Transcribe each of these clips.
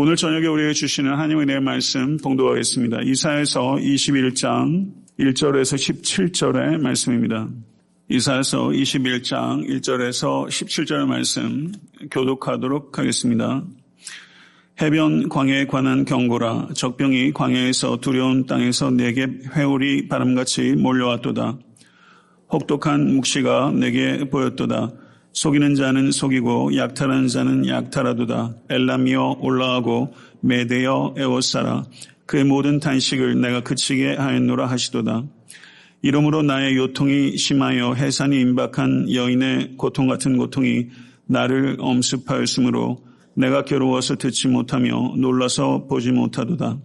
오늘 저녁에 우리에게 주시는 하나님의 은혜의 말씀 봉독하겠습니다. 이사야서 21장 1절에서 17절의 말씀입니다. 이사야서 21장 1절에서 17절의 말씀 교독하도록 하겠습니다. 해변 광야에 관한 경고라. 적병이 광야에서 두려운 땅에서 내게 회오리 바람같이 몰려왔도다. 혹독한 묵시가 내게 보였도다. 속이는 자는 속이고 약탈하는 자는 약탈하도다. 엘람이여 올라가고 메대여 에워싸라. 그의 모든 탄식을 내가 그치게 하였노라 하시도다. 이러므로 나의 요통이 심하여 해산이 임박한 여인의 고통 같은 고통이 나를 엄습하였으므로 내가 괴로워서 듣지 못하며 놀라서 보지 못하도다.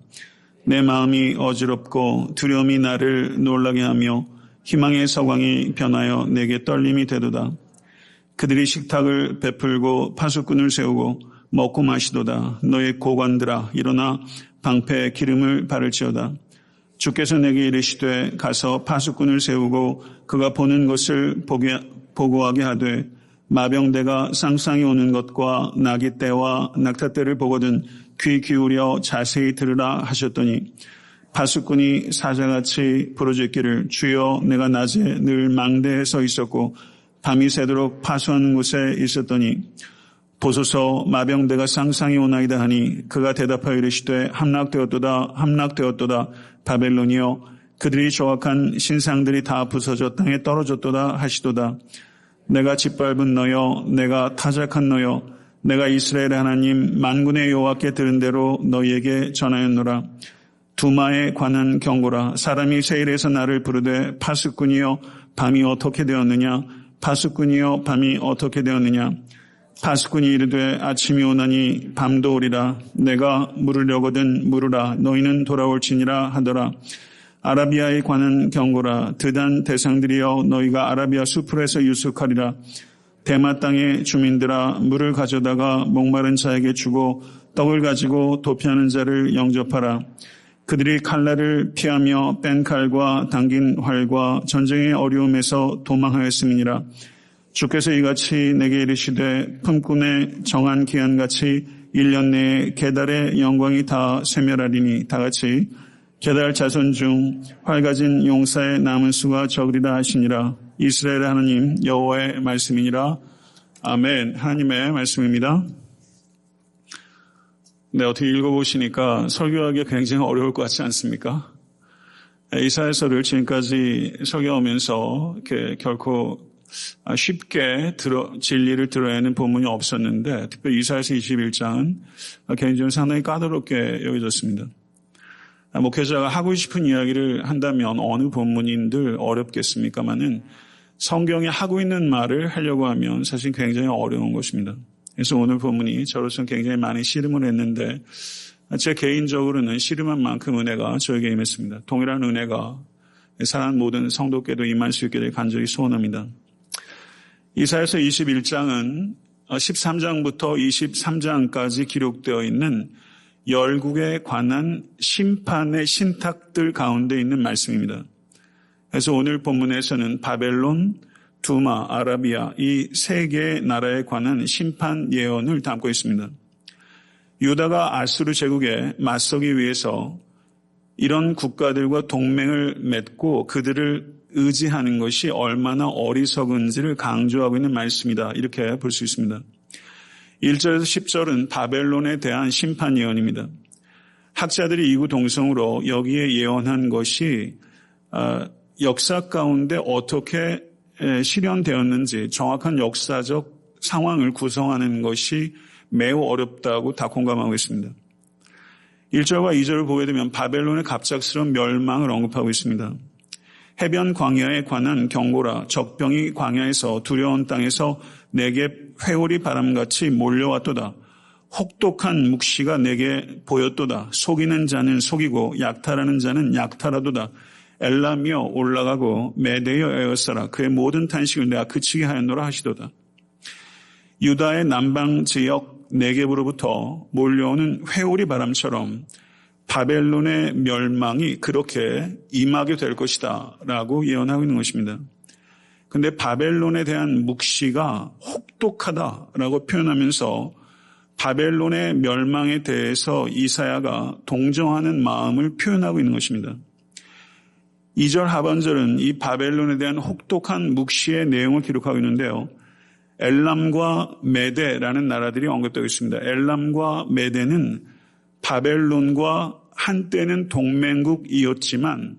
내 마음이 어지럽고 두려움이 나를 놀라게 하며 희망의 서광이 변하여 내게 떨림이 되도다. 그들이 식탁을 베풀고 파수꾼을 세우고 먹고 마시도다. 너의 고관들아 일어나 방패에 기름을 바를지어다. 주께서 내게 이르시되 가서 파수꾼을 세우고 그가 보는 것을 보고하게 하되 마병대가 쌍쌍이 오는 것과 나귀 떼와 낙타 떼를 보거든 귀 기울여 자세히 들으라 하셨더니 파수꾼이 사자같이 부르짖기를 주여 내가 낮에 늘 망대에 서 있었고 밤이 새도록 파수하는 곳에 있었더니 보소서 마병대가 쌍쌍이 오나이다 하니 그가 대답하여 이르시되 함락되었도다 함락되었도다 바벨론이여 그들이 조각한 신상들이 다 부서져 땅에 떨어졌도다 하시도다. 내가 짓밟은 너여 내가 타작한 너여 내가 이스라엘의 하나님 만군의 여호와께 들은 대로 너희에게 전하였노라. 두마에 관한 경고라. 사람이 세일에서 나를 부르되 파수꾼이여 밤이 어떻게 되었느냐. 파수꾼이여 밤이 어떻게 되었느냐. 파수꾼이 이르되 아침이 오나니 밤도 오리라. 내가 물으려거든 물으라. 너희는 돌아올지니라 하더라. 아라비아에 관한 경고라. 드단 대상들이여 너희가 아라비아 수풀에서 유숙하리라. 대마 땅의 주민들아 물을 가져다가 목마른 자에게 주고 떡을 가지고 도피하는 자를 영접하라. 그들이 칼날을 피하며 뺀 칼과 당긴 활과 전쟁의 어려움에서 도망하였음이니라. 주께서 이같이 내게 이르시되 품꾼의 정한 기한같이 1년 내에 게달의 영광이 다 쇠멸하리니 다같이 게달 자손 중 활가진 용사의 남은 수가 적으리라 하시니라. 이스라엘의 하나님 여호와의 말씀이니라. 아멘. 하나님의 말씀입니다. 네, 어떻게 읽어보시니까 설교하기 굉장히 어려울 것 같지 않습니까? 이사야서를 지금까지 설교하면서 이렇게 결코 쉽게 진리를 들어야 하는 본문이 없었는데 특별히 이사야서 21장은 개인적으로 상당히 까다롭게 여겨졌습니다. 목회자가 하고 싶은 이야기를 한다면 어느 본문인들 어렵겠습니까마는 성경이 하고 있는 말을 하려고 하면 사실 굉장히 어려운 것입니다. 그래서 오늘 본문이 저로서는 굉장히 많이 씨름을 했는데 제 개인적으로는 씨름한 만큼 은혜가 저에게 임했습니다. 동일한 은혜가 사랑하는 모든 성도께도 임할 수 있기를 간절히 소원합니다. 이사야서 21장은 13장부터 23장까지 기록되어 있는 열국에 관한 심판의 신탁들 가운데 있는 말씀입니다. 그래서 오늘 본문에서는 바벨론, 두마, 아라비아 이 세 개의 나라에 관한 심판 예언을 담고 있습니다. 유다가 아수르 제국에 맞서기 위해서 이런 국가들과 동맹을 맺고 그들을 의지하는 것이 얼마나 어리석은지를 강조하고 있는 말씀이다. 이렇게 볼 수 있습니다. 1절에서 10절은 바벨론에 대한 심판 예언입니다. 학자들이 이구동성으로 여기에 예언한 것이 역사 가운데 어떻게 실현되었는지 정확한 역사적 상황을 구성하는 것이 매우 어렵다고 다 공감하고 있습니다. 1절과 2절을 보게 되면 바벨론의 갑작스러운 멸망을 언급하고 있습니다. 해변 광야에 관한 경고라. 적병이 광야에서 두려운 땅에서 내게 회오리 바람같이 몰려왔도다. 혹독한 묵시가 내게 보였도다. 속이는 자는 속이고 약탈하는 자는 약탈하도다. 엘람이여 올라가고 메대여 에워싸라. 그의 모든 탄식을 내가 그치게 하였노라 하시도다. 유다의 남방 지역 네겝으로부터 몰려오는 회오리 바람처럼 바벨론의 멸망이 그렇게 임하게 될 것이다 라고 예언하고 있는 것입니다. 그런데 바벨론에 대한 묵시가 혹독하다라고 표현하면서 바벨론의 멸망에 대해서 이사야가 동정하는 마음을 표현하고 있는 것입니다. 2절 하반절은 이 바벨론에 대한 혹독한 묵시의 내용을 기록하고 있는데요. 엘람과 메데라는 나라들이 언급되고 있습니다. 엘람과 메데는 바벨론과 한때는 동맹국이었지만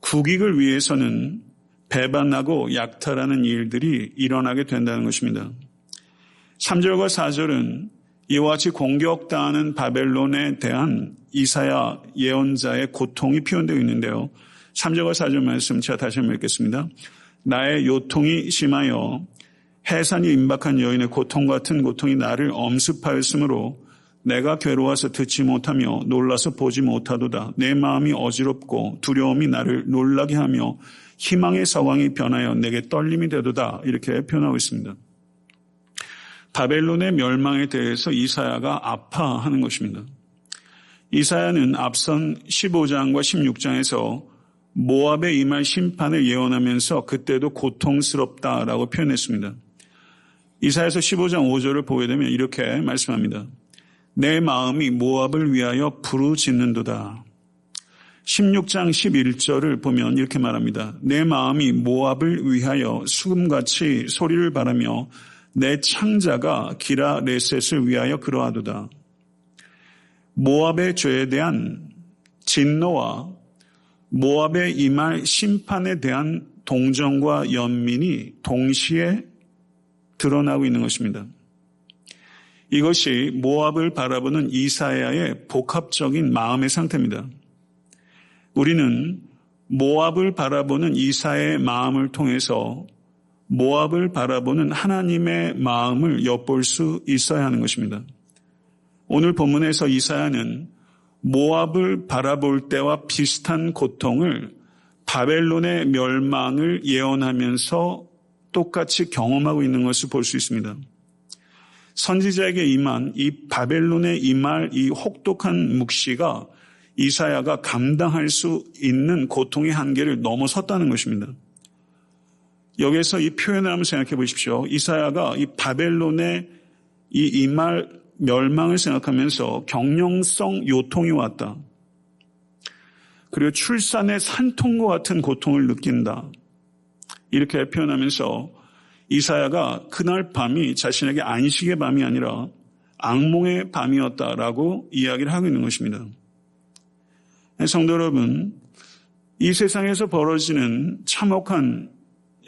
국익을 위해서는 배반하고 약탈하는 일들이 일어나게 된다는 것입니다. 3절과 4절은 이와 같이 공격당하는 바벨론에 대한 이사야 예언자의 고통이 표현되어 있는데요. 3절과 4절 말씀 제가 다시 한번 읽겠습니다. 나의 요통이 심하여 해산이 임박한 여인의 고통 같은 고통이 나를 엄습하였으므로 내가 괴로워서 듣지 못하며 놀라서 보지 못하도다. 내 마음이 어지럽고 두려움이 나를 놀라게 하며 희망의 서광이 변하여 내게 떨림이 되도다. 이렇게 표현하고 있습니다. 바벨론의 멸망에 대해서 이사야가 아파하는 것입니다. 이사야는 앞선 15장과 16장에서 모압에 임할 심판을 예언하면서 그때도 고통스럽다라고 표현했습니다. 이사야서 15장 5절을 보게 되면 이렇게 말씀합니다. 내 마음이 모압을 위하여 부르짖는도다. 16장 11절을 보면 이렇게 말합니다. 내 마음이 모압을 위하여 수금같이 소리를 바라며 내 창자가 기라 레셋을 위하여 그러하도다. 모압의 죄에 대한 진노와 모압에 임할 심판에 대한 동정과 연민이 동시에 드러나고 있는 것입니다. 이것이 모압을 바라보는 이사야의 복합적인 마음의 상태입니다. 우리는 모압을 바라보는 이사야의 마음을 통해서 모압을 바라보는 하나님의 마음을 엿볼 수 있어야 하는 것입니다. 오늘 본문에서 이사야는 모압을 바라볼 때와 비슷한 고통을 바벨론의 멸망을 예언하면서 똑같이 경험하고 있는 것을 볼 수 있습니다. 선지자에게 임한 이 바벨론에 임할 이 혹독한 묵시가 이사야가 감당할 수 있는 고통의 한계를 넘어섰다는 것입니다. 여기서 이 표현을 한번 생각해 보십시오. 이사야가 이 바벨론의 이 임할 멸망을 생각하면서 경영성 요통이 왔다. 그리고 출산의 산통과 같은 고통을 느낀다. 이렇게 표현하면서 이사야가 그날 밤이 자신에게 안식의 밤이 아니라 악몽의 밤이었다라고 이야기를 하고 있는 것입니다. 성도 여러분, 이 세상에서 벌어지는 참혹한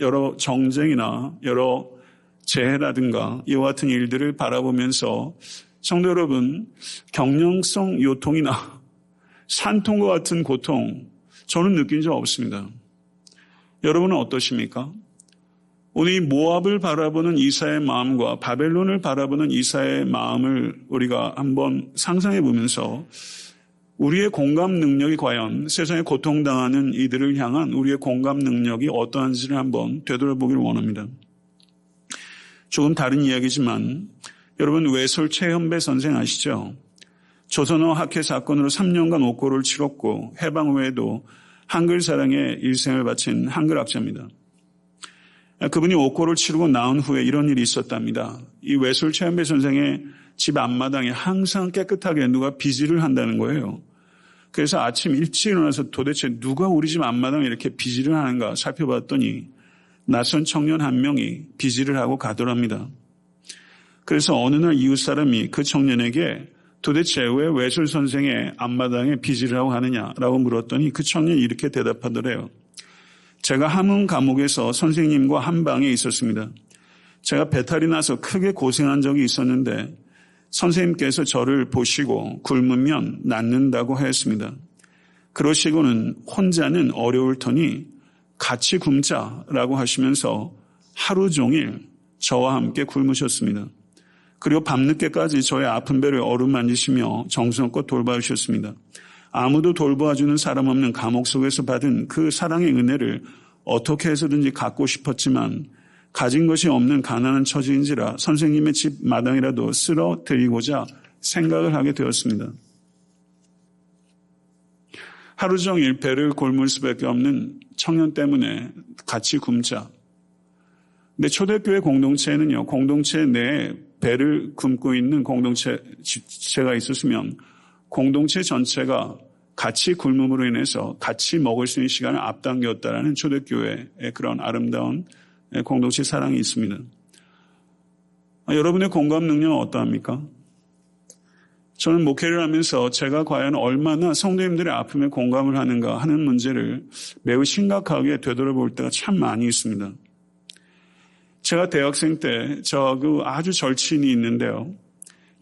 여러 정쟁이나 여러 재해라든가 이와 같은 일들을 바라보면서 성도 여러분, 경영성 요통이나 산통과 같은 고통 저는 느낀 적 없습니다. 여러분은 어떠십니까? 오늘 이 모압을 바라보는 이사야의 마음과 바벨론을 바라보는 이사야의 마음을 우리가 한번 상상해 보면서 우리의 공감 능력이 과연 세상에 고통당하는 이들을 향한 우리의 공감 능력이 어떠한지를 한번 되돌아보기를 원합니다. 조금 다른 이야기지만 여러분 외솔 최현배 선생 아시죠? 조선어 학회 사건으로 3년간 옥고를 치렀고 해방 후에도 한글 사랑에 일생을 바친 한글학자입니다. 그분이 옥고를 치르고 나온 후에 이런 일이 있었답니다. 이 외솔 최현배 선생의 집 앞마당에 항상 깨끗하게 누가 비질을 한다는 거예요. 그래서 아침 일찍 일어나서 도대체 누가 우리 집 앞마당에 이렇게 비질을 하는가 살펴봤더니 낯선 청년 한 명이 비질을 하고 가더랍니다. 그래서 어느 날 이웃 사람이 그 청년에게 도대체 왜 외솔 선생의 앞마당에 비질을 하고 하느냐라고 물었더니 그 청년이 이렇게 대답하더래요. 제가 함흥 감옥에서 선생님과 한 방에 있었습니다. 제가 배탈이 나서 크게 고생한 적이 있었는데 선생님께서 저를 보시고 굶으면 낫는다고 하였습니다. 그러시고는 혼자는 어려울 터니 같이 굶자라고 하시면서 하루 종일 저와 함께 굶으셨습니다. 그리고 밤늦게까지 저의 아픈 배를 어루만지시며 정성껏 돌봐주셨습니다. 아무도 돌보아주는 사람 없는 감옥 속에서 받은 그 사랑의 은혜를 어떻게 해서든지 갖고 싶었지만 가진 것이 없는 가난한 처지인지라 선생님의 집 마당이라도 쓸어 드리고자 생각을 하게 되었습니다. 하루 종일 배를 곪을 수밖에 없는 청년 때문에 같이 굶자. 근데 초대교회 공동체는요, 공동체 내에 배를 굶고 있는 공동체가 있었으면 공동체 전체가 같이 굶음으로 인해서 같이 먹을 수 있는 시간을 앞당겼다라는 초대교회의 그런 아름다운 공동체 사랑이 있습니다. 여러분의 공감 능력은 어떠합니까? 저는 목회를 하면서 제가 과연 얼마나 성도님들의 아픔에 공감을 하는가 하는 문제를 매우 심각하게 되돌아볼 때가 참 많이 있습니다. 제가 대학생 때 저하고 아주 절친이 있는데요.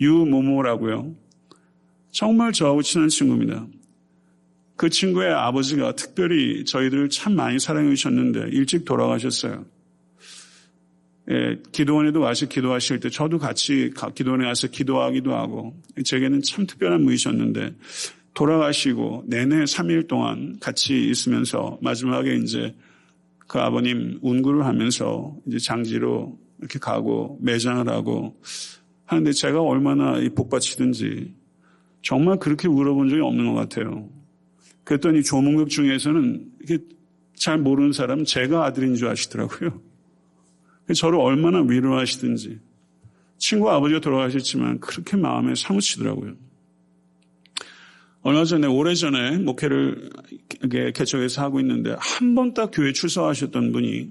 유모모라고요. 정말 저하고 친한 친구입니다. 그 친구의 아버지가 특별히 저희들을 참 많이 사랑해 주셨는데 일찍 돌아가셨어요. 기도원에도 와서 기도하실 때 저도 같이 기도원에 가서 기도하기도 하고 제게는 참 특별한 분이셨는데 돌아가시고 내내 3일 동안 같이 있으면서 마지막에 이제 그 아버님 운구를 하면서 이제 장지로 이렇게 가고 매장을 하고 하는데 제가 얼마나 복받치든지 정말 그렇게 울어본 적이 없는 것 같아요. 그랬더니 조문급 중에서는 이렇게 잘 모르는 사람은 제가 아들인 줄 아시더라고요. 저를 얼마나 위로하시든지 친구 아버지가 돌아가셨지만 그렇게 마음에 사무치더라고요. 얼마 전에 오래전에 목회를 개척해서 하고 있는데 한 번 딱 교회 출석하셨던 분이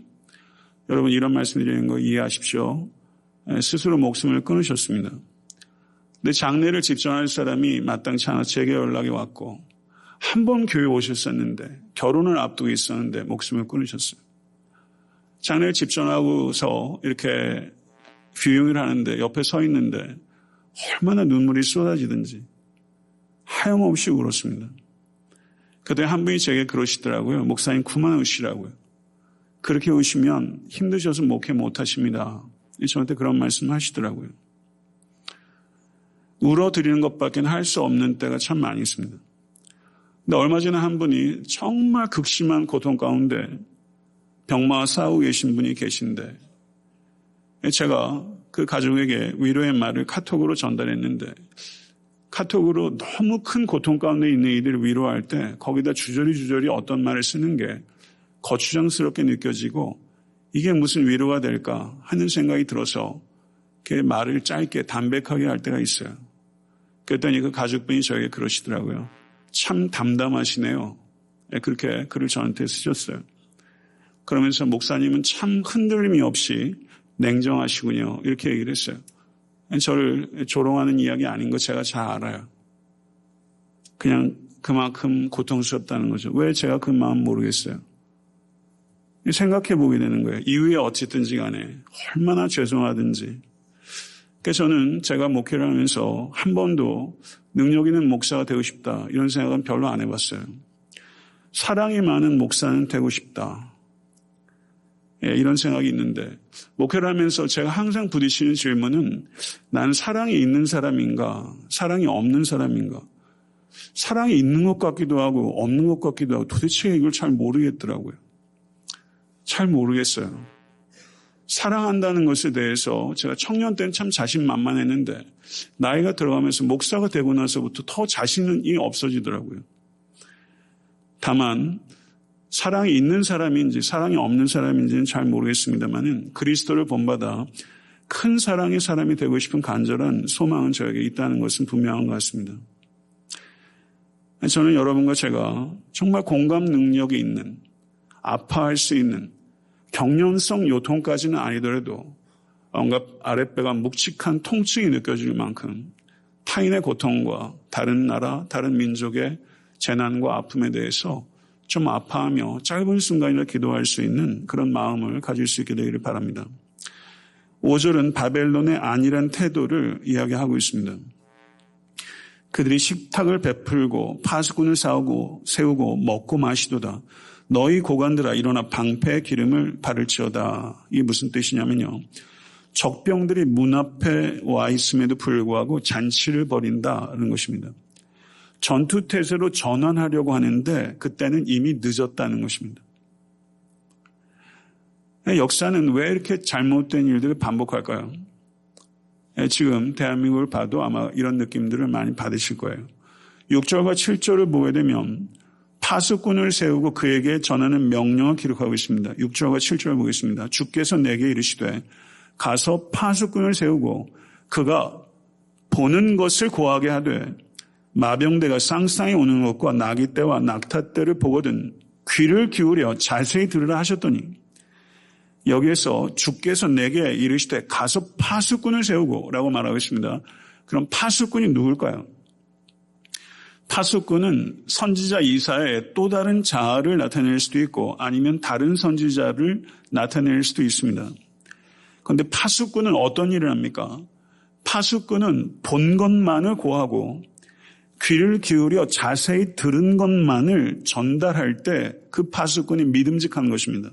여러분 이런 말씀 드리는 거 이해하십시오. 스스로 목숨을 끊으셨습니다. 근데 장례를 집전할 사람이 마땅치 않아 제게 연락이 왔고 한 번 교회 오셨었는데 결혼을 앞두고 있었는데 목숨을 끊으셨어요. 장례를 집전하고서 이렇게 뷰잉을 하는데 옆에 서 있는데 얼마나 눈물이 쏟아지든지 하염없이 울었습니다. 그때 한 분이 제게 그러시더라고요. 목사님 그만 우시라고요. 그렇게 우시면 힘드셔서 목회 못하십니다. 저한테 그런 말씀 하시더라고요. 울어드리는 것밖에 할 수 없는 때가 참 많이 있습니다. 근데 얼마 전에 한 분이 정말 극심한 고통 가운데 병마와 싸우고 계신 분이 계신데 제가 그 가족에게 위로의 말을 카톡으로 전달했는데 카톡으로 너무 큰 고통 가운데 있는 이들을 위로할 때 거기다 주저리 어떤 말을 쓰는 게 거추장스럽게 느껴지고 이게 무슨 위로가 될까 하는 생각이 들어서 그 말을 짧게 담백하게 할 때가 있어요. 그랬더니 그 가족분이 저에게 그러시더라고요. 참 담담하시네요. 그렇게 글을 저한테 쓰셨어요. 그러면서 목사님은 참 흔들림이 없이 냉정하시군요. 이렇게 얘기를 했어요. 저를 조롱하는 이야기 아닌 거 제가 잘 알아요. 그냥 그만큼 고통스럽다는 거죠. 왜 제가 그 마음 모르겠어요. 생각해 보게 되는 거예요. 이후에 어쨌든지 간에 얼마나 죄송하든지. 그래서 저는 제가 목회를 하면서 한 번도 능력 있는 목사가 되고 싶다 이런 생각은 별로 안 해봤어요. 사랑이 많은 목사는 되고 싶다. 이런 생각이 있는데 목회를 하면서 제가 항상 부딪히는 질문은 나는 사랑이 있는 사람인가 사랑이 없는 사람인가 사랑이 있는 것 같기도 하고 없는 것 같기도 하고 도대체 이걸 잘 모르겠더라고요. 잘 모르겠어요. 사랑한다는 것에 대해서 제가 청년 때는 참 자신만만했는데 나이가 들어가면서 목사가 되고 나서부터 더 자신이 없어지더라고요. 다만 사랑이 있는 사람인지 사랑이 없는 사람인지는 잘 모르겠습니다만 그리스도를 본받아 큰 사랑의 사람이 되고 싶은 간절한 소망은 저에게 있다는 것은 분명한 것 같습니다. 저는 여러분과 제가 정말 공감 능력이 있는 아파할 수 있는 경련성 요통까지는 아니더라도 온갖 아랫배가 묵직한 통증이 느껴질 만큼 타인의 고통과 다른 나라, 다른 민족의 재난과 아픔에 대해서 좀 아파하며 짧은 순간이라 기도할 수 있는 그런 마음을 가질 수 있게 되기를 바랍니다. 5절은 바벨론의 안일한 태도를 이야기하고 있습니다. 그들이 식탁을 베풀고 파수꾼을 세우고 먹고 마시도다. 너희 고관들아 일어나 방패의 기름을 바를지어다. 이게 무슨 뜻이냐면요. 적병들이 문 앞에 와 있음에도 불구하고 잔치를 벌인다는 것입니다. 전투태세로 전환하려고 하는데 그때는 이미 늦었다는 것입니다. 역사는 왜 이렇게 잘못된 일들을 반복할까요? 지금 대한민국을 봐도 아마 이런 느낌들을 많이 받으실 거예요. 6절과 7절을 보게 되면 파수꾼을 세우고 그에게 전하는 명령을 기록하고 있습니다. 6절과 7절을 보겠습니다. 주께서 내게 이르시되 가서 파수꾼을 세우고 그가 보는 것을 고하게 하되 마병대가 쌍쌍이 오는 것과 나귀떼와 낙타떼를 보거든 귀를 기울여 자세히 들으라 하셨더니 여기에서 주께서 내게 이르시되 가서 파수꾼을 세우고 라고 말하고 있습니다. 그럼 파수꾼이 누굴까요? 파수꾼은 선지자 이사야의 또 다른 자아를 나타낼 수도 있고 아니면 다른 선지자를 나타낼 수도 있습니다. 그런데 파수꾼은 어떤 일을 합니까? 파수꾼은 본 것만을 고하고 귀를 기울여 자세히 들은 것만을 전달할 때 그 파수꾼이 믿음직한 것입니다.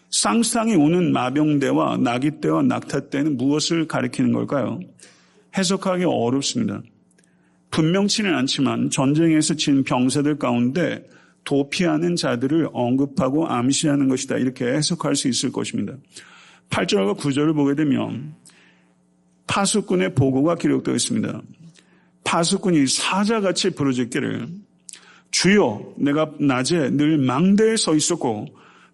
쌍쌍이 오는 마병대와 나귀떼와 낙타떼는 무엇을 가리키는 걸까요? 해석하기 어렵습니다. 분명치는 않지만 전쟁에서 진 병사들 가운데 도피하는 자들을 언급하고 암시하는 것이다. 이렇게 해석할 수 있을 것입니다. 8절과 9절을 보게 되면 파수꾼의 보고가 기록되어 있습니다. 파수꾼이 사자같이 부르짖기를 주여 내가 낮에 늘 망대에 서 있었고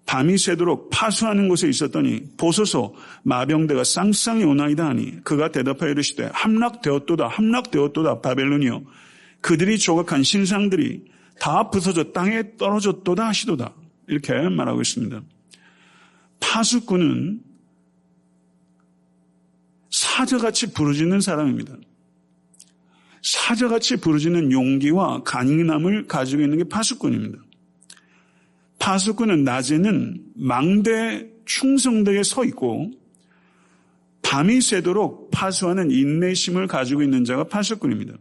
밤이 새도록 파수하는 곳에 있었더니 보소서 마병대가 쌍쌍이 오나이다 하니 그가 대답하여 이르시되 함락되었도다 함락되었도다 바벨론이여 그들이 조각한 신상들이 다 부서져 땅에 떨어졌도다 하시도다. 이렇게 말하고 있습니다. 파수꾼은 사자같이 부르짖는 사람입니다. 사자같이 부르짖는 용기와 강인함을 가지고 있는 게 파수꾼입니다. 파수꾼은 낮에는 망대에 충성되게 서 있고 밤이 새도록 파수하는 인내심을 가지고 있는 자가 파수꾼입니다.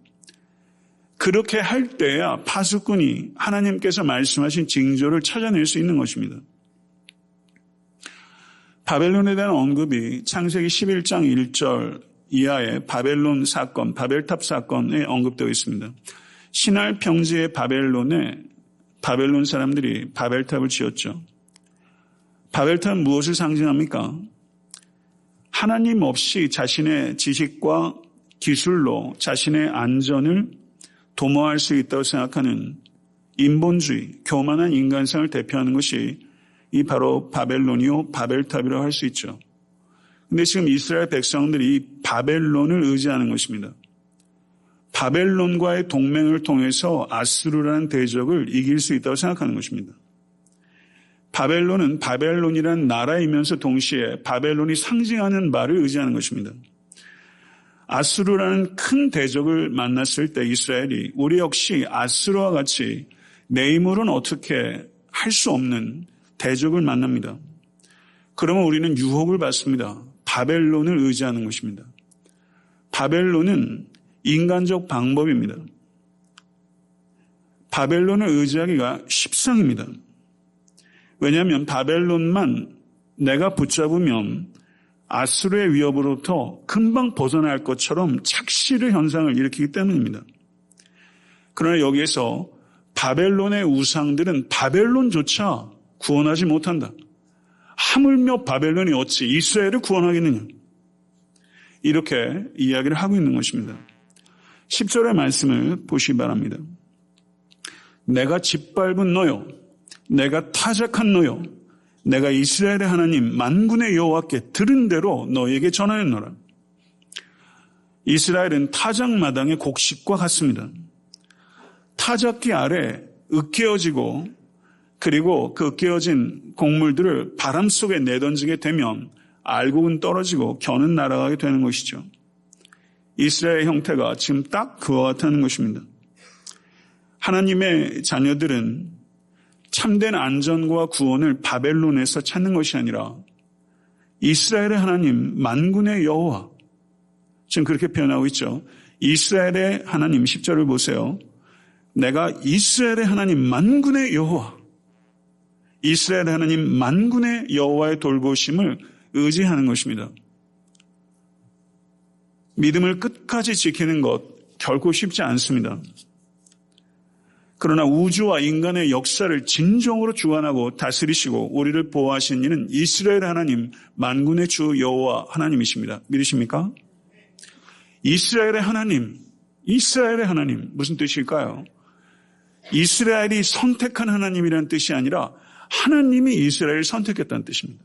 그렇게 할 때야 파수꾼이 하나님께서 말씀하신 징조를 찾아낼 수 있는 것입니다. 바벨론에 대한 언급이 창세기 11장 1절 이하의 바벨론 사건, 바벨탑 사건에 언급되어 있습니다. 신할 평지의 바벨론에 바벨론 사람들이 바벨탑을 지었죠. 바벨탑은 무엇을 상징합니까? 하나님 없이 자신의 지식과 기술로 자신의 안전을 도모할 수 있다고 생각하는 인본주의, 교만한 인간상을 대표하는 것이 이 바로 바벨론이요 바벨탑이라고 할 수 있죠. 그런데 지금 이스라엘 백성들이 이 바벨론을 의지하는 것입니다. 바벨론과의 동맹을 통해서 아수르라는 대적을 이길 수 있다고 생각하는 것입니다. 바벨론은 바벨론이라는 나라이면서 동시에 바벨론이 상징하는 바를 의지하는 것입니다. 아수르라는 큰 대적을 만났을 때 이스라엘이 우리 역시 아수르와 같이 내 힘으로는 어떻게 할 수 없는 대적을 만납니다. 그러면 우리는 유혹을 받습니다. 바벨론을 의지하는 것입니다. 바벨론은 인간적 방법입니다. 바벨론을 의지하기가 십상입니다. 왜냐하면 바벨론만 내가 붙잡으면 아수르의 위협으로부터 금방 벗어날 것처럼 착시의 현상을 일으키기 때문입니다. 그러나 여기에서 바벨론의 우상들은 바벨론조차 구원하지 못한다. 하물며 바벨론이 어찌 이스라엘을 구원하겠느냐. 이렇게 이야기를 하고 있는 것입니다. 10절의 말씀을 보시기 바랍니다. 내가 짓밟은 너요, 내가 타작한 너요, 내가 이스라엘의 하나님 만군의 여호와께 들은 대로 너에게 전하였노라. 이스라엘은 타작마당의 곡식과 같습니다. 타작기 아래 으깨어지고 그리고 그 으깨어진 곡물들을 바람 속에 내던지게 되면 알곡은 떨어지고 겨는 날아가게 되는 것이죠. 이스라엘의 형태가 지금 딱 그와 같다는 것입니다. 하나님의 자녀들은 참된 안전과 구원을 바벨론에서 찾는 것이 아니라 이스라엘의 하나님 만군의 여호와, 지금 그렇게 표현하고 있죠. 이스라엘의 하나님, 10절을 보세요. 내가 이스라엘의 하나님 만군의 여호와, 이스라엘의 하나님 만군의 여호와의 돌보심을 의지하는 것입니다. 믿음을 끝까지 지키는 것 결코 쉽지 않습니다. 그러나 우주와 인간의 역사를 진정으로 주관하고 다스리시고 우리를 보호하신 이는 이스라엘의 하나님 만군의 주 여호와 하나님이십니다. 믿으십니까? 이스라엘의 하나님, 이스라엘의 하나님 무슨 뜻일까요? 이스라엘이 선택한 하나님이라는 뜻이 아니라 하나님이 이스라엘을 선택했다는 뜻입니다.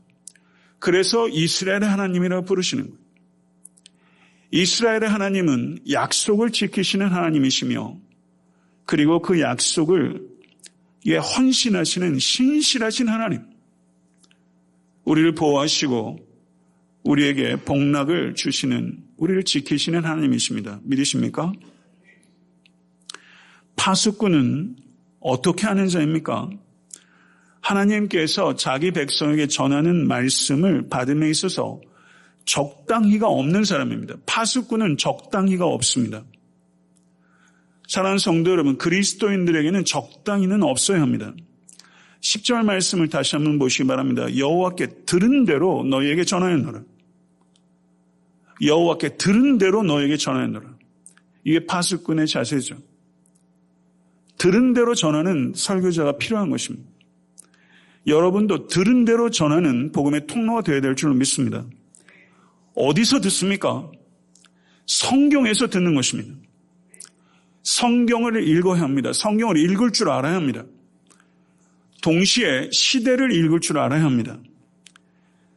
그래서 이스라엘의 하나님이라고 부르시는 거예요. 이스라엘의 하나님은 약속을 지키시는 하나님이시며 그리고 그 약속을 헌신하시는 신실하신 하나님, 우리를 보호하시고 우리에게 복락을 주시는, 우리를 지키시는 하나님이십니다. 믿으십니까? 파수꾼은 어떻게 하는 자입니까? 하나님께서 자기 백성에게 전하는 말씀을 받음에 있어서 적당히가 없는 사람입니다. 파수꾼은 적당히가 없습니다. 사랑하는 성도 여러분, 그리스도인들에게는 적당히는 없어야 합니다. 10절 말씀을 다시 한번 보시기 바랍니다. 여호와께 들은 대로 너희에게 전하였노라. 여호와께 들은 대로 너희에게 전하였노라. 이게 파수꾼의 자세죠. 들은 대로 전하는 설교자가 필요한 것입니다. 여러분도 들은 대로 전하는 복음의 통로가 되어야 될 줄로 믿습니다. 어디서 듣습니까? 성경에서 듣는 것입니다. 성경을 읽어야 합니다. 성경을 읽을 줄 알아야 합니다. 동시에 시대를 읽을 줄 알아야 합니다.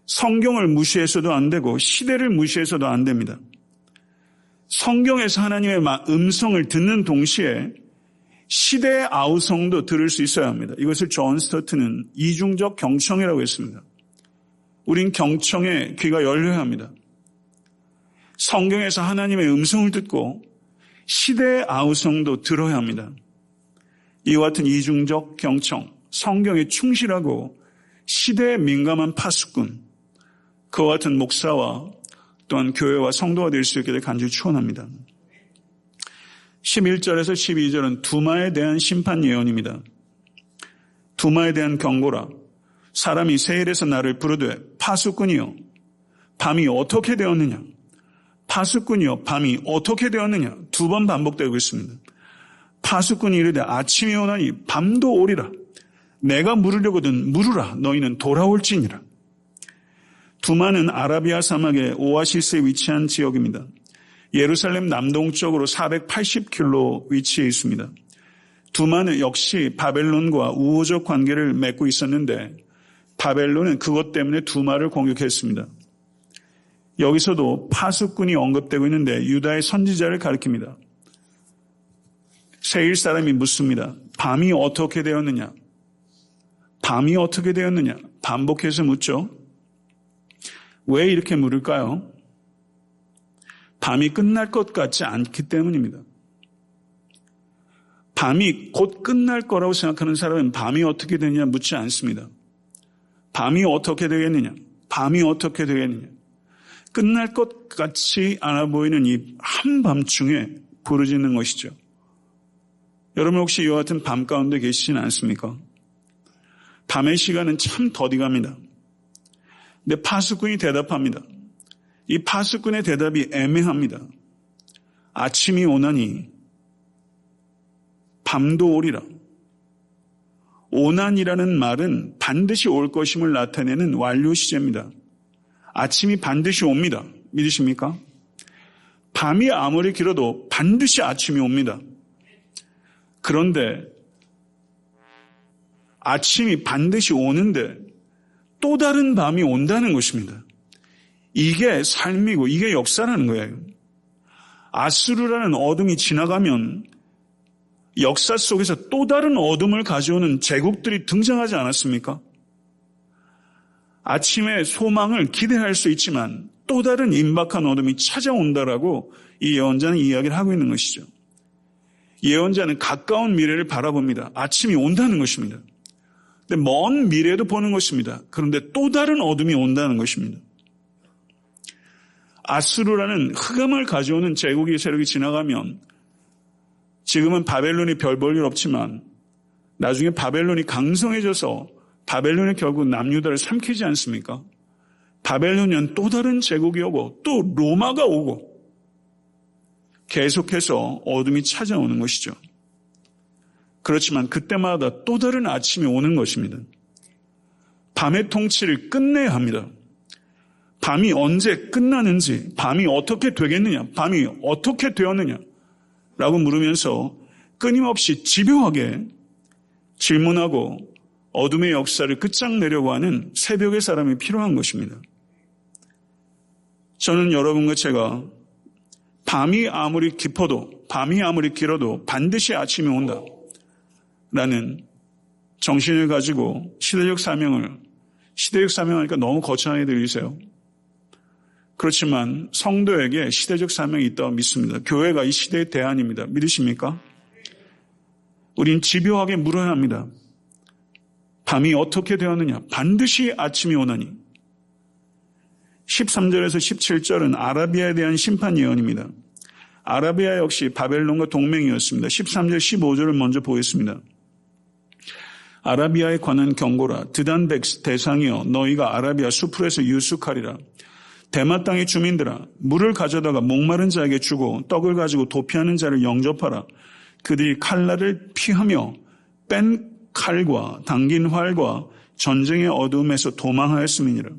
성경을 무시해서도 안 되고 시대를 무시해서도 안 됩니다. 성경에서 하나님의 음성을 듣는 동시에 시대의 아우성도 들을 수 있어야 합니다. 이것을 존 스토트는 이중적 경청이라고 했습니다. 우린 경청에 귀가 열려야 합니다. 성경에서 하나님의 음성을 듣고 시대의 아우성도 들어야 합니다. 이와 같은 이중적 경청, 성경에 충실하고 시대에 민감한 파수꾼, 그와 같은 목사와 또한 교회와 성도가 될 수 있게 간절히 축원합니다. 11절에서 12절은 두마에 대한 심판 예언입니다. 두마에 대한 경고라. 사람이 세일에서 나를 부르되 파수꾼이여 밤이 어떻게 되었느냐. 파수꾼이여 밤이 어떻게 되었느냐. 두 번 반복되고 있습니다. 파수꾼이 이르되 아침이 오나니 밤도 오리라. 내가 물으려거든 물으라. 너희는 돌아올지니라. 두마는 아라비아 사막의 오아시스에 위치한 지역입니다. 예루살렘 남동쪽으로 480km 위치해 있습니다. 두마는 역시 바벨론과 우호적 관계를 맺고 있었는데 바벨론은 그것 때문에 두마를 공격했습니다. 여기서도 파수꾼이 언급되고 있는데 유다의 선지자를 가리킵니다. 세일 사람이 묻습니다. 밤이 어떻게 되었느냐? 밤이 어떻게 되었느냐? 반복해서 묻죠. 왜 이렇게 물을까요? 밤이 끝날 것 같지 않기 때문입니다. 밤이 곧 끝날 거라고 생각하는 사람은 밤이 어떻게 되느냐 묻지 않습니다. 밤이 어떻게 되겠느냐? 밤이 어떻게 되겠느냐? 끝날 것 같이 않아 보이는 이 한밤중에 부르짖는 것이죠. 여러분 혹시 이와 같은 밤 가운데 계시진 않습니까? 밤의 시간은 참 더디갑니다. 근데 파수꾼이 대답합니다. 이 파수꾼의 대답이 애매합니다. 아침이 오나니 밤도 오리라. 오난이라는 말은 반드시 올 것임을 나타내는 완료 시제입니다. 아침이 반드시 옵니다. 믿으십니까? 밤이 아무리 길어도 반드시 아침이 옵니다. 그런데 아침이 반드시 오는데 또 다른 밤이 온다는 것입니다. 이게 삶이고 이게 역사라는 거예요. 아수르라는 어둠이 지나가면 역사 속에서 또 다른 어둠을 가져오는 제국들이 등장하지 않았습니까? 아침에 소망을 기대할 수 있지만 또 다른 임박한 어둠이 찾아온다라고 이 예언자는 이야기를 하고 있는 것이죠. 예언자는 가까운 미래를 바라봅니다. 아침이 온다는 것입니다. 근데 먼 미래도 보는 것입니다. 그런데 또 다른 어둠이 온다는 것입니다. 아수르라는 흑암을 가져오는 제국의 세력이 지나가면 지금은 바벨론이 별 볼 일 없지만 나중에 바벨론이 강성해져서 바벨론이 결국 남유다를 삼키지 않습니까? 바벨론은 또 다른 제국이 오고 또 로마가 오고 계속해서 어둠이 찾아오는 것이죠. 그렇지만 그때마다 또 다른 아침이 오는 것입니다. 밤의 통치를 끝내야 합니다. 밤이 언제 끝나는지, 밤이 어떻게 되겠느냐, 밤이 어떻게 되었느냐 라고 물으면서 끊임없이 집요하게 질문하고 어둠의 역사를 끝장내려고 하는 새벽의 사람이 필요한 것입니다. 저는 여러분과 제가 밤이 아무리 깊어도, 밤이 아무리 길어도 반드시 아침이 온다. 라는 정신을 가지고 시대적 사명하니까 너무 거창하게 들리세요. 그렇지만 성도에게 시대적 사명이 있다고 믿습니다. 교회가 이 시대의 대안입니다. 믿으십니까? 우린 집요하게 물어야 합니다. 밤이 어떻게 되었느냐? 반드시 아침이 오나니. 13절에서 17절은 아라비아에 대한 심판 예언입니다. 아라비아 역시 바벨론과 동맹이었습니다. 13절, 15절을 먼저 보겠습니다. 아라비아에 관한 경고라. 드단 대상이여 너희가 아라비아 수풀에서 유숙하리라. 대마 땅의 주민들아 물을 가져다가 목마른 자에게 주고 떡을 가지고 도피하는 자를 영접하라. 그들이 칼날을 피하며 뺀 칼과 당긴 활과 전쟁의 어둠에서 도망하였음이니라.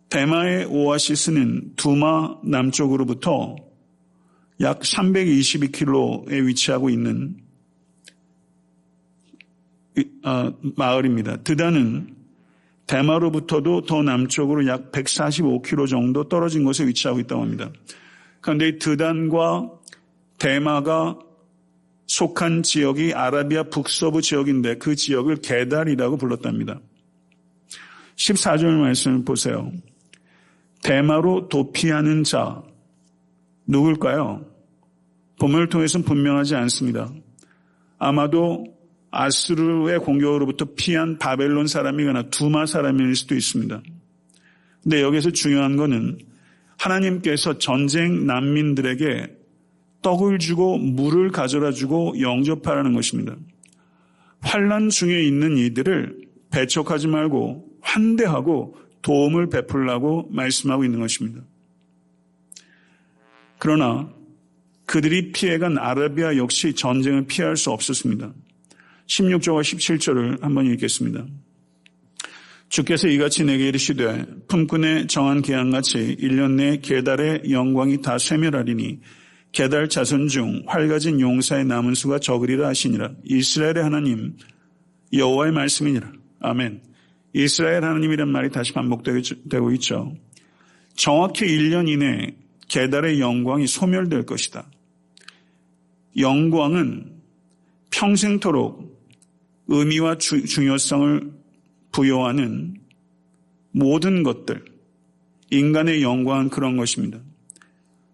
대마의 오아시스는 두마 남쪽으로부터 약 322km에 위치하고 있는 마을입니다. 드단은 대마로부터도 더 남쪽으로 약 145km 정도 떨어진 곳에 위치하고 있다고 합니다. 그런데 이 드단과 대마가 속한 지역이 아라비아 북서부 지역인데 그 지역을 게달이라고 불렀답니다. 14절 말씀을 보세요. 대마로 도피하는 자 누굴까요? 본문을 통해서는 분명하지 않습니다. 아마도 아수르의 공격으로부터 피한 바벨론 사람이거나 두마 사람일 수도 있습니다. 근데 여기서 중요한 것은 하나님께서 전쟁 난민들에게 떡을 주고 물을 가져다 주고 영접하라는 것입니다. 환난 중에 있는 이들을 배척하지 말고 환대하고 도움을 베풀라고 말씀하고 있는 것입니다. 그러나 그들이 피해간 아라비아 역시 전쟁을 피할 수 없었습니다. 16절과 17절을 한번 읽겠습니다. 주께서 이같이 내게 이르시되 품꾼의 정한 기한같이 1년 내에 게달의 영광이 다 쇠멸하리니 게달 자손 중 활가진 용사의 남은 수가 적으리라 하시니라. 이스라엘의 하나님 여호와의 말씀이니라. 아멘. 이스라엘 하나님이란 말이 다시 반복되고 있죠. 정확히 1년 이내에 게달의 영광이 소멸될 것이다. 영광은 평생토록 의미와 중요성을 부여하는 모든 것들, 인간의 영광은 그런 것입니다.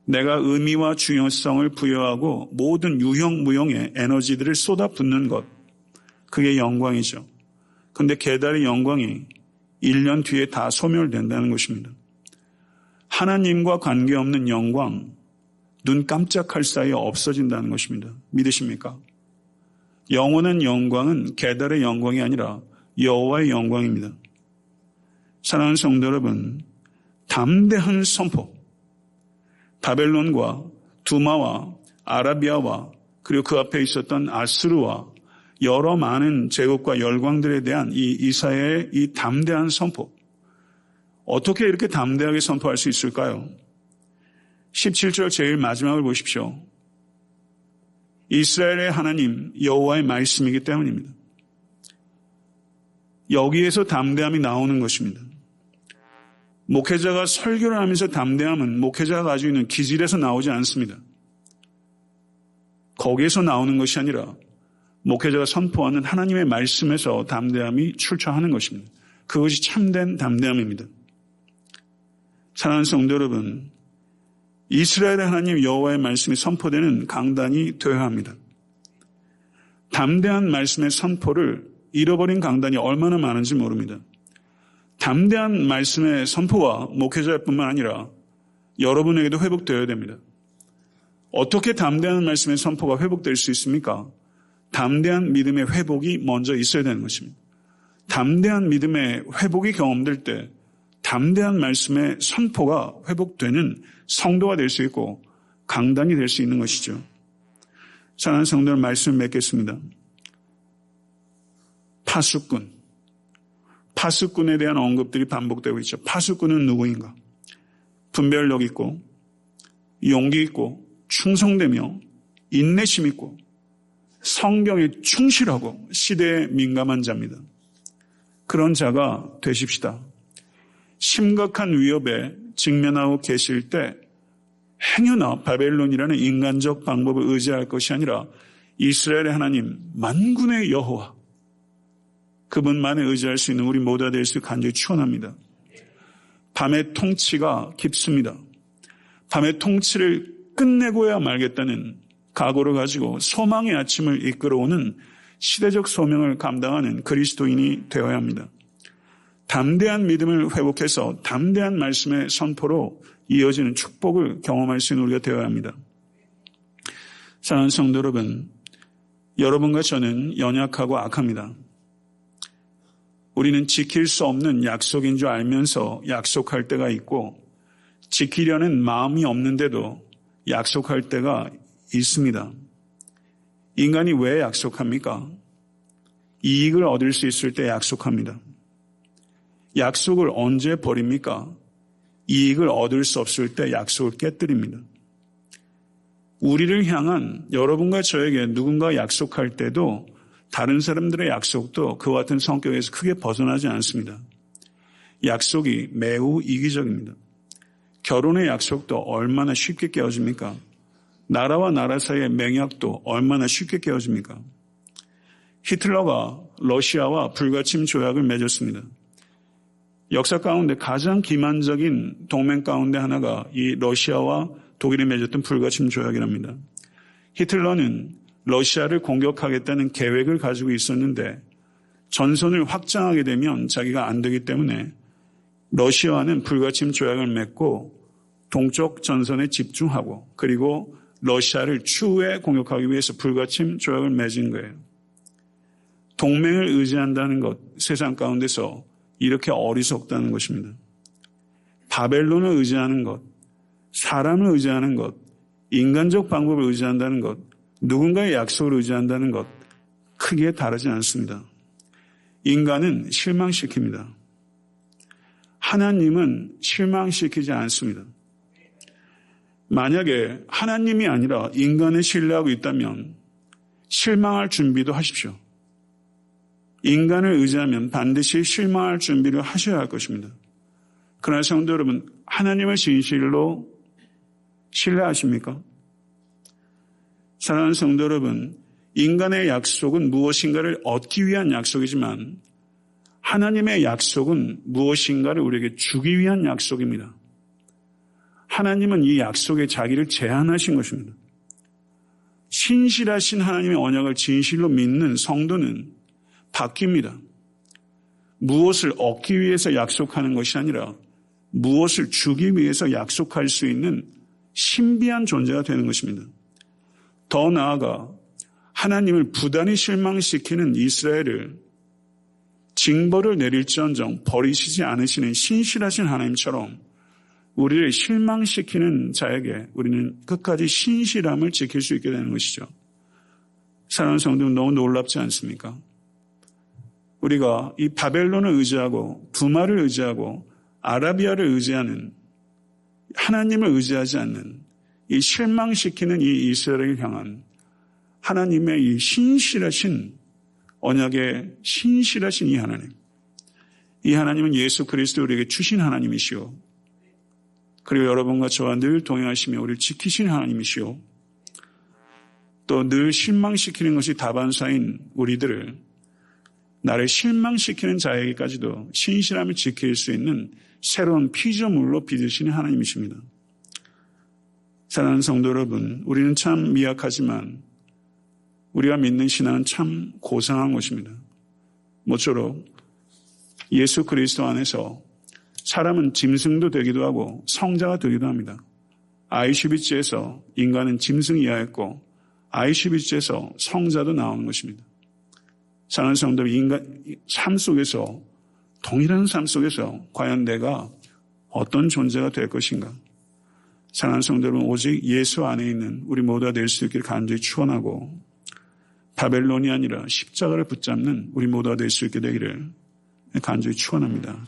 내가 의미와 중요성을 부여하고 모든 유형무형의 에너지들을 쏟아붓는 것, 그게 영광이죠. 그런데 게달의 영광이 1년 뒤에 다 소멸된다는 것입니다. 하나님과 관계없는 영광, 눈 깜짝할 사이에 없어진다는 것입니다. 믿으십니까? 영원한 영광은 게달의 영광이 아니라 여호와의 영광입니다. 사랑하는 성도 여러분, 담대한 선포, 바벨론과 두마와 아라비아와 그리고 그 앞에 있었던 아스루와 여러 많은 제국과 열광들에 대한 이 이사야의 이 담대한 선포, 어떻게 이렇게 담대하게 선포할 수 있을까요? 17절 제일 마지막을 보십시오. 이스라엘의 하나님 여호와의 말씀이기 때문입니다. 여기에서 담대함이 나오는 것입니다. 목회자가 설교를 하면서 담대함은 목회자가 가지고 있는 기질에서 나오지 않습니다. 거기에서 나오는 것이 아니라 목회자가 선포하는 하나님의 말씀에서 담대함이 출처하는 것입니다. 그것이 참된 담대함입니다. 사랑하는 성도 여러분, 이스라엘의 하나님 여호와의 말씀이 선포되는 강단이 되어야 합니다. 담대한 말씀의 선포를 잃어버린 강단이 얼마나 많은지 모릅니다. 담대한 말씀의 선포가 목회자뿐만 아니라 여러분에게도 회복되어야 됩니다. 어떻게 담대한 말씀의 선포가 회복될 수 있습니까? 담대한 믿음의 회복이 먼저 있어야 되는 것입니다. 담대한 믿음의 회복이 경험될 때 담대한 말씀의 선포가 회복되는 성도가 될 수 있고 강단이 될 수 있는 것이죠. 사랑하는 성도들 말씀을 맺겠습니다. 파수꾼에 대한 언급들이 반복되고 있죠. 파수꾼은 누구인가? 분별력 있고 용기 있고 충성되며 인내심 있고 성경에 충실하고 시대에 민감한 자입니다. 그런 자가 되십시다. 심각한 위협에 직면하고 계실 때 행여나 바벨론이라는 인간적 방법을 의지할 것이 아니라 이스라엘의 하나님 만군의 여호와 그분만에 의지할 수 있는 우리 모두가 될 수 있게 간절히 축원합니다. 밤의 통치가 깊습니다. 밤의 통치를 끝내고야 말겠다는 각오를 가지고 소망의 아침을 이끌어오는 시대적 소명을 감당하는 그리스도인이 되어야 합니다. 담대한 믿음을 회복해서 담대한 말씀의 선포로 이어지는 축복을 경험할 수 있는 우리가 되어야 합니다. 사랑하는 성도 여러분, 여러분과 저는 연약하고 악합니다. 우리는 지킬 수 없는 약속인 줄 알면서 약속할 때가 있고 지키려는 마음이 없는데도 약속할 때가 있습니다. 인간이 왜 약속합니까? 이익을 얻을 수 있을 때 약속합니다. 약속을 언제 버립니까? 이익을 얻을 수 없을 때 약속을 깨뜨립니다. 우리를 향한 여러분과 저에게 누군가 약속할 때도 다른 사람들의 약속도 그와 같은 성격에서 크게 벗어나지 않습니다. 약속이 매우 이기적입니다. 결혼의 약속도 얼마나 쉽게 깨어집니까? 나라와 나라 사이의 맹약도 얼마나 쉽게 깨어집니까? 히틀러가 러시아와 불가침 조약을 맺었습니다. 역사 가운데 가장 기만적인 동맹 가운데 하나가 이 러시아와 독일이 맺었던 불가침 조약이랍니다. 히틀러는 러시아를 공격하겠다는 계획을 가지고 있었는데 전선을 확장하게 되면 자기가 안 되기 때문에 러시아와는 불가침 조약을 맺고 동쪽 전선에 집중하고 그리고 러시아를 추후에 공격하기 위해서 불가침 조약을 맺은 거예요. 동맹을 의지한다는 것, 세상 가운데서 이렇게 어리석다는 것입니다. 바벨론을 의지하는 것, 사람을 의지하는 것, 인간적 방법을 의지한다는 것, 누군가의 약속을 의지한다는 것, 크게 다르지 않습니다. 인간은 실망시킵니다. 하나님은 실망시키지 않습니다. 만약에 하나님이 아니라 인간을 신뢰하고 있다면 실망할 준비도 하십시오. 인간을 의지하면 반드시 실망할 준비를 하셔야 할 것입니다. 그러나 성도 여러분, 하나님을 진실로 신뢰하십니까? 사랑하는 성도 여러분, 인간의 약속은 무엇인가를 얻기 위한 약속이지만 하나님의 약속은 무엇인가를 우리에게 주기 위한 약속입니다. 하나님은 이 약속에 자기를 제한하신 것입니다. 신실하신 하나님의 언약을 진실로 믿는 성도는 바뀝니다. 무엇을 얻기 위해서 약속하는 것이 아니라 무엇을 주기 위해서 약속할 수 있는 신비한 존재가 되는 것입니다. 더 나아가 하나님을 부단히 실망시키는 이스라엘을 징벌을 내릴지언정 버리시지 않으시는 신실하신 하나님처럼 우리를 실망시키는 자에게 우리는 끝까지 신실함을 지킬 수 있게 되는 것이죠. 사랑하는 성도는 너무 놀랍지 않습니까? 우리가 이 바벨론을 의지하고 두마를 의지하고 아라비아를 의지하는 하나님을 의지하지 않는 이 실망시키는 이 이스라엘을 향한 하나님의 이 신실하신 언약의 신실하신 이 하나님은 예수 그리스도 우리에게 주신 하나님이시오. 그리고 여러분과 저와 늘 동행하시며 우리를 지키신 하나님이시오. 또 늘 실망시키는 것이 다반사인 우리들을 나를 실망시키는 자에게까지도 신실함을 지킬 수 있는 새로운 피조물로 빚으시는 하나님이십니다. 사랑하는 성도 여러분, 우리는 참 미약하지만 우리가 믿는 신앙은 참 고상한 것입니다. 모쪼록 예수 그리스도 안에서 사람은 짐승도 되기도 하고 성자가 되기도 합니다. 아이슈비츠에서 인간은 짐승 이하였고 아이슈비츠에서 성자도 나오는 것입니다. 사랑하는 성도 인간 삶 속에서 동일한 삶 속에서 과연 내가 어떤 존재가 될 것인가? 사랑하는 성도 여러분, 오직 예수 안에 있는 우리 모두가 될 수 있기를 간절히 축원하고 바벨론이 아니라 십자가를 붙잡는 우리 모두가 될 수 있게 되기를 간절히 축원합니다.